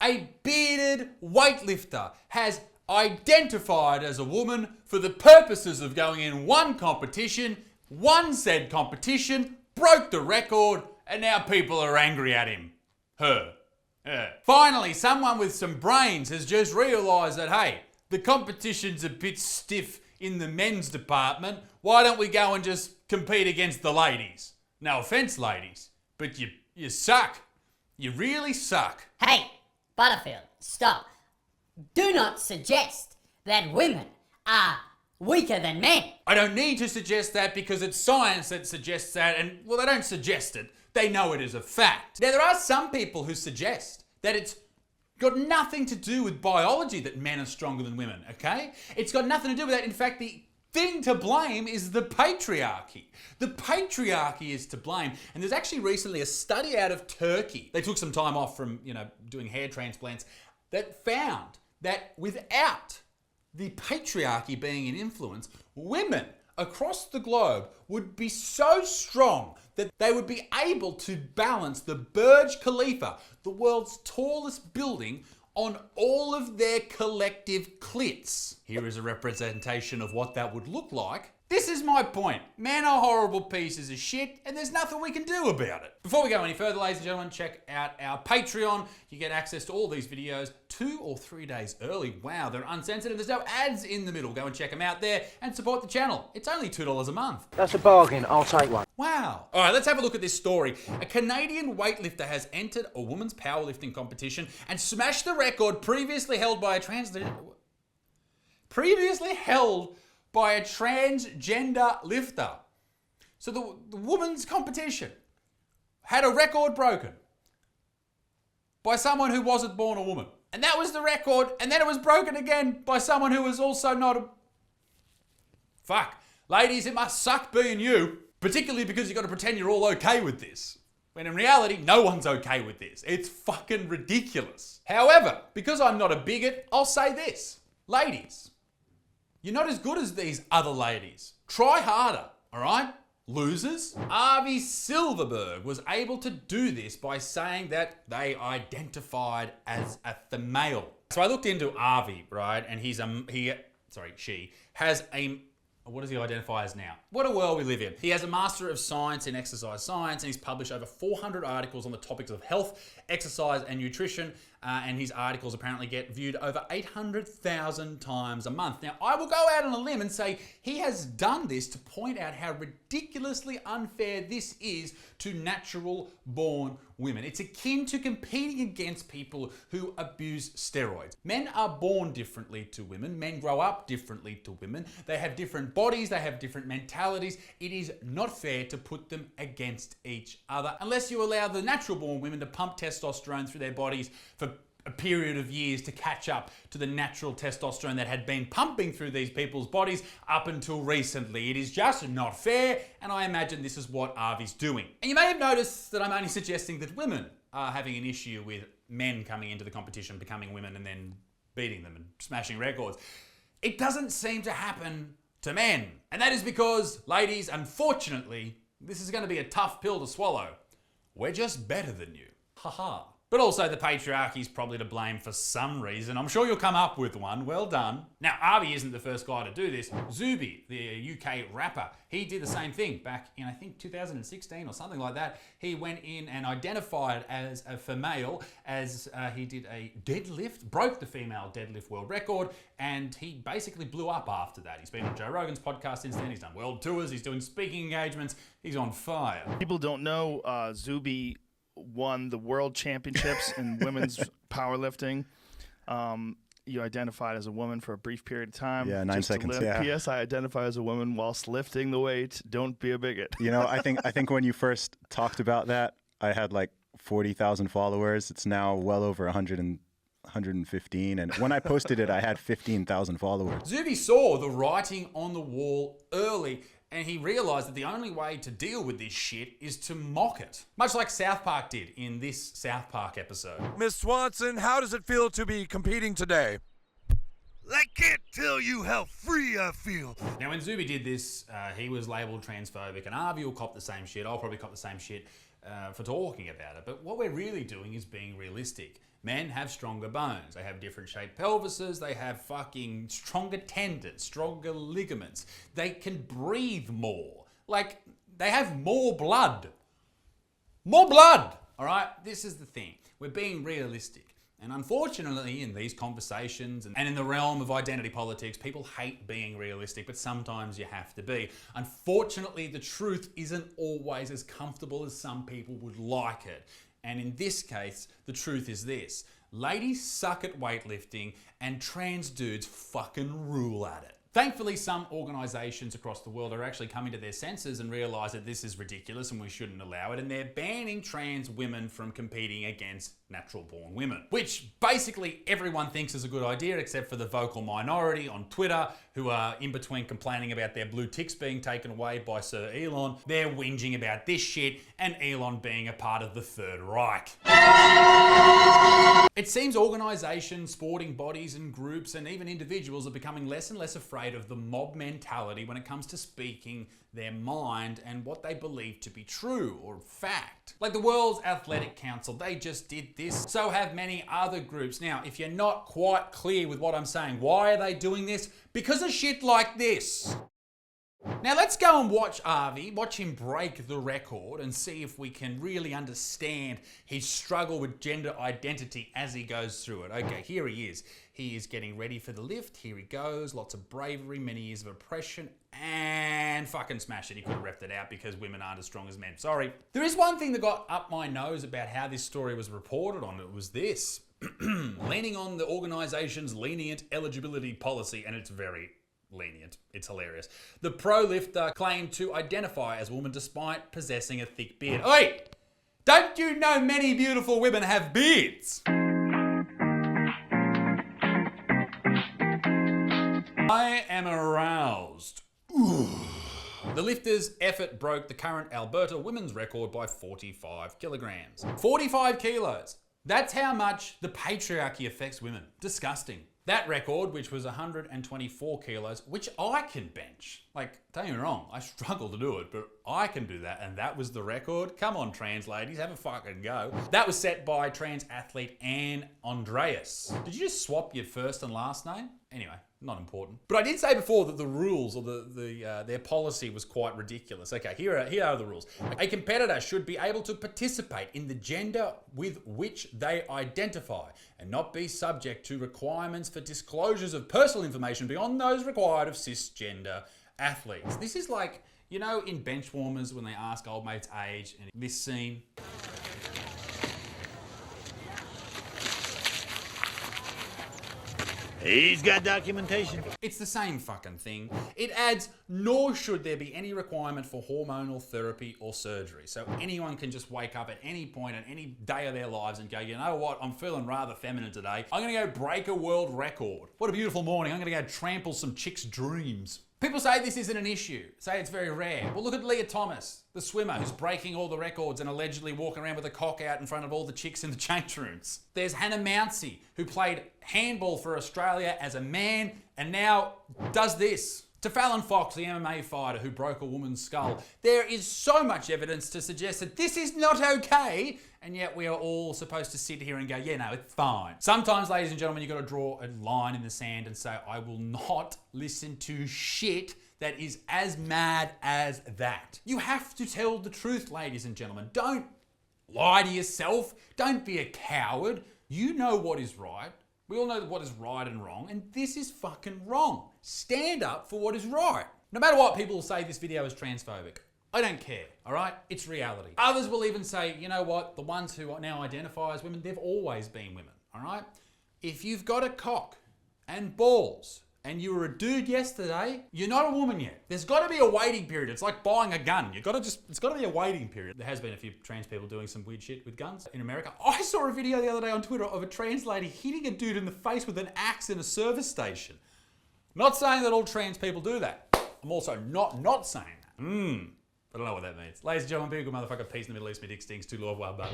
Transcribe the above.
A bearded weightlifter has identified as a woman for the purposes of going in one competition, won said competition, broke the record, and now people are angry at him. Her. Finally, someone with some brains has just realised that, hey, the competition's a bit stiff in the men's department. Why don't we go and just compete against the ladies? No offence, ladies, but you suck. You really suck. Hey, Butterfield, stop. Do not suggest that women are weaker than men. I don't need to suggest that because it's science that suggests that, and, well, they don't suggest it. They know it is a fact. Now, there are some people who suggest that it's got nothing to do with biology that men are stronger than women, okay? It's got nothing to do with that. In fact, the thing to blame is the patriarchy. The patriarchy is to blame. And there's actually recently a study out of Turkey. They took some time off from, doing hair transplants that found that without the patriarchy being an influence, women across the globe would be so strong that they would be able to balance the Burj Khalifa, the world's tallest building, on all of their collective clits. Here is a representation of what that would look like. This is my point. Men are horrible pieces of shit, and there's nothing we can do about it. Before we go any further, ladies and gentlemen, check out our Patreon. You get access to all these videos 2 or 3 days early. Wow, they're uncensored and there's no ads in the middle. Go and check them out there and support the channel. It's only $2 a month. That's a bargain. I'll take one. Wow. All right, let's have a look at this story. A Canadian weightlifter has entered a women's powerlifting competition and smashed the record previously held by a transgender lifter. So the women's competition had a record broken by someone who wasn't born a woman. And that was the record, and then it was broken again by someone who was also not a... Fuck. Ladies, it must suck being you, particularly because you've got to pretend you're all okay with this. When in reality, no one's okay with this. It's fucking ridiculous. However, because I'm not a bigot, I'll say this. Ladies, you're not as good as these other ladies. Try harder, all right? Losers. Avi Silverberg was able to do this by saying that they identified as a female. So I looked into Avi, right? And she has a... What does he identify as now? What a world we live in. He has a Master of Science in Exercise Science, and he's published over 400 articles on the topics of health, exercise, and nutrition. And his articles apparently get viewed over 800,000 times a month. Now, I will go out on a limb and say he has done this to point out how ridiculously unfair this is to natural-born women. It's akin to competing against people who abuse steroids. Men are born differently to women. Men grow up differently to women. They have different bodies. They have different mentalities. It is not fair to put them against each other unless you allow the natural-born women to pump testosterone through their bodies for a period of years to catch up to the natural testosterone that had been pumping through these people's bodies up until recently. It is just not fair, and I imagine this is what Avi's doing. And you may have noticed that I'm only suggesting that women are having an issue with men coming into the competition, becoming women, and then beating them and smashing records. It doesn't seem to happen to men. And that is because, ladies, unfortunately, this is going to be a tough pill to swallow. We're just better than you. Haha. But also the patriarchy is probably to blame for some reason. I'm sure you'll come up with one. Well done. Now, Avi isn't the first guy to do this. Zuby, the UK rapper, he did the same thing back in, I think, 2016 or something like that. He went in and identified as a female as he did a deadlift, broke the female deadlift world record, and he basically blew up after that. He's been on Joe Rogan's podcast since then. He's done world tours. He's doing speaking engagements. He's on fire. People don't know Zuby won the world championships in women's powerlifting. You identified as a woman for a brief period of time. Yeah, 9 seconds. Yeah. P.S. I identify as a woman whilst lifting the weight. Don't be a bigot. You know, I think when you first talked about that, I had like 40,000 followers. It's now well over 115, and when I posted it, I had 15,000 followers. Zuby saw the writing on the wall early, and he realised that the only way to deal with this shit is to mock it. Much like South Park did in this South Park episode. Miss Swanson, how does it feel to be competing today? I can't tell you how free I feel. Now, when Zuby did this, he was labelled transphobic, and Avi will cop the same shit. I'll probably cop the same shit for talking about it. But what we're really doing is being realistic. Men have stronger bones. They have different shaped pelvises. They have fucking stronger tendons, stronger ligaments. They can breathe more. Like, they have more blood. More blood! All right? This is the thing. We're being realistic. And unfortunately, in these conversations and in the realm of identity politics, people hate being realistic, but sometimes you have to be. Unfortunately, the truth isn't always as comfortable as some people would like it. And in this case, the truth is this. Ladies suck at weightlifting and trans dudes fucking rule at it. Thankfully, some organisations across the world are actually coming to their senses and realise that this is ridiculous and we shouldn't allow it, and they're banning trans women from competing against natural-born women, which basically everyone thinks is a good idea except for the vocal minority on Twitter who are in between complaining about their blue ticks being taken away by Sir Elon. They're whinging about this shit and Elon being a part of the Third Reich. It seems organisations, sporting bodies and groups and even individuals are becoming less and less afraid of the mob mentality when it comes to speaking their mind and what they believe to be true or fact. Like the World's Athletic Council, they just did this. So have many other groups. Now, if you're not quite clear with what I'm saying, why are they doing this? Because of shit like this. Now let's go and watch Avi, watch him break the record and see if we can really understand his struggle with gender identity as he goes through it. Okay, here he is. He is getting ready for the lift. Here he goes. Lots of bravery, many years of oppression, and fucking smash it. He could have repped it out because women aren't as strong as men. Sorry. There is one thing that got up my nose about how this story was reported on. It was this. Leaning on the organisation's lenient eligibility policy, and it's very lenient. It's hilarious. The pro lifter claimed to identify as a woman despite possessing a thick beard. Oi! Don't you know many beautiful women have beards? I am aroused. Ooh. The lifter's effort broke the current Alberta women's record by 45 kilograms. 45 kilos. That's how much the patriarchy affects women. Disgusting. That record, which was 124 kilos, which I can bench. Like, don't get me wrong, I struggle to do it, but I can do that, and that was the record. Come on, trans ladies, have a fucking go. That was set by trans athlete Anne Andreas. Did you just swap your first and last name? Anyway, not important. But I did say before that the rules or their policy was quite ridiculous. Okay, here are the rules. A competitor should be able to participate in the gender with which they identify and not be subject to requirements for disclosures of personal information beyond those required of cisgender athletes. This is like, you know, in Benchwarmers when they ask old mate's age, and this scene. He's got documentation. It's the same fucking thing. It adds, nor should there be any requirement for hormonal therapy or surgery. So anyone can just wake up at any point, at any day of their lives and go, you know what, I'm feeling rather feminine today. I'm gonna go break a world record. What a beautiful morning. I'm gonna go trample some chicks' dreams. People say this isn't an issue, say it's very rare. Well, look at Leah Thomas, the swimmer who's breaking all the records and allegedly walking around with a cock out in front of all the chicks in the change rooms. There's Hannah Mounsey, who played handball for Australia as a man and now does this. To Fallon Fox, the MMA fighter who broke a woman's skull, there is so much evidence to suggest that this is not okay, and yet we are all supposed to sit here and go, yeah, no, it's fine. Sometimes, ladies and gentlemen, you've got to draw a line in the sand and say, I will not listen to shit that is as mad as that. You have to tell the truth, ladies and gentlemen. Don't lie to yourself. Don't be a coward. You know what is right. We all know what is right and wrong, and this is fucking wrong. Stand up for what is right. No matter what people say this video is transphobic, I don't care, all right? It's reality. Others will even say, you know what, the ones who now identify as women, they've always been women, all right? If you've got a cock and balls and you were a dude yesterday, you're not a woman yet. There's got to be a waiting period. It's like buying a gun. It's got to be a waiting period. There has been a few trans people doing some weird shit with guns in America. I saw a video the other day on Twitter of a trans lady hitting a dude in the face with an axe in a service station. Not saying that all trans people do that. I'm also not saying that. I don't know what that means. Ladies and gentlemen, be a good motherfucker. Peace in the Middle East. My dick stings. Too low. Bye bye.